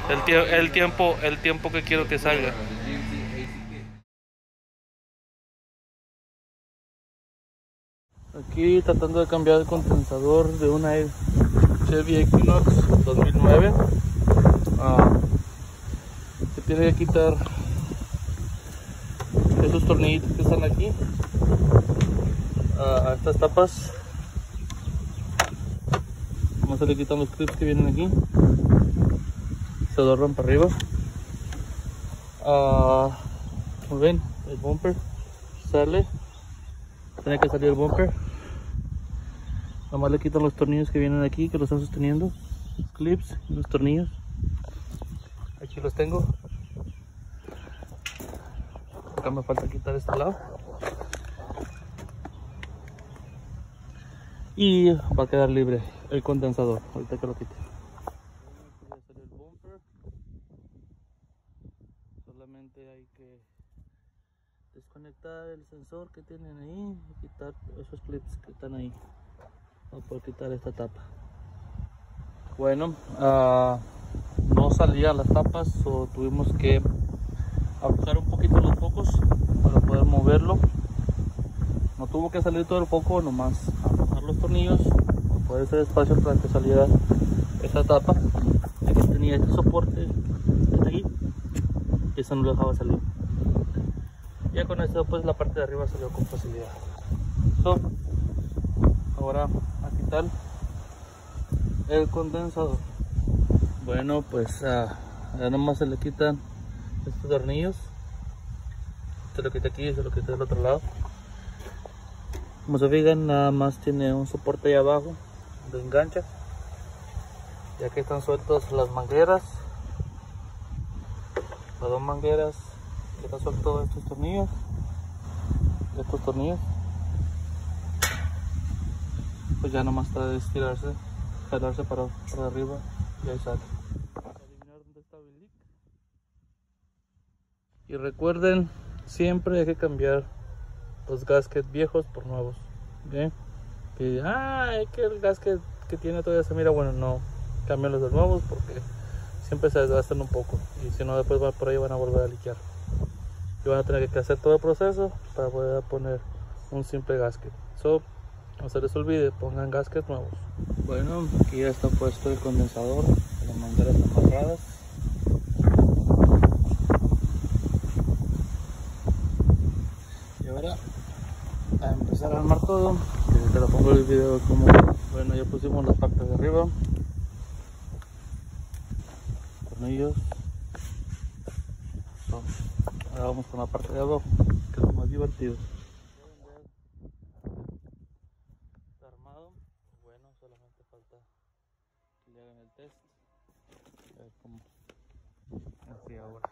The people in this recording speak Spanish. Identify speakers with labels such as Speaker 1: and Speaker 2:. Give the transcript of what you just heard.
Speaker 1: el tiempo que quiero que salga. Aquí tratando de cambiar el condensador de una Chevy Equinox 2009. Se tiene que quitar esos tornillitos que están aquí, a estas tapas. Vamos a le quitar los clips que vienen aquí, se adornan para arriba. Como ven, el bumper sale, tiene que salir el bumper. Nomás le quitan los tornillos que vienen aquí, que los están sosteniendo, los clips y los tornillos. Aquí los tengo. Acá me falta quitar este lado y va a quedar libre el condensador ahorita que lo quite. Ya salió el bumper. Solamente hay que desconectar el sensor que tienen ahí y quitar esos clips que están ahí para poder quitar esta tapa. Bueno, no salían las tapas, o tuvimos que aflojar un poquito los focos para poder moverlo. No tuvo que salir todo el foco, nomás aflojar los tornillos para poder hacer espacio para que saliera esta tapa. Aquí tenía este soporte ahí y eso no lo dejaba salir. Ya con esto pues la parte de arriba salió con facilidad. Ahora a quitar el condensador. Bueno, pues ya nomás se le quitan estos tornillos. Se lo quita aquí y se lo quita del otro lado. Como se fijan, nada más tiene un soporte ahí abajo de engancha. Ya que están sueltas las mangueras, las dos mangueras, que están sueltos estos tornillos, pues ya nomás está de estirarse, jalarse para arriba y ahí sale. Vamos a adivinar dónde está el leak. Y recuerden, siempre hay que cambiar los gaskets viejos por nuevos. ¿Okay? Que es que el gasket que tiene todavía se mira bueno. No, cámbienlos de nuevos porque siempre se desgastan un poco y si no después por ahí van a volver a liquear y van a tener que hacer todo el proceso para poder poner un simple gasket. No se les olvide, pongan gaskets nuevos. Bueno, aquí ya está puesto el condensador, las mangueras amarradas. Y ahora a empezar a armar todo. Te lo pongo el video como, bueno, ya pusimos las partes de arriba, tornillos. Ahora vamos con la parte de abajo, que es lo más divertido. Está armado. Bueno, solamente falta que le hagan el test. A ver cómo así ahora.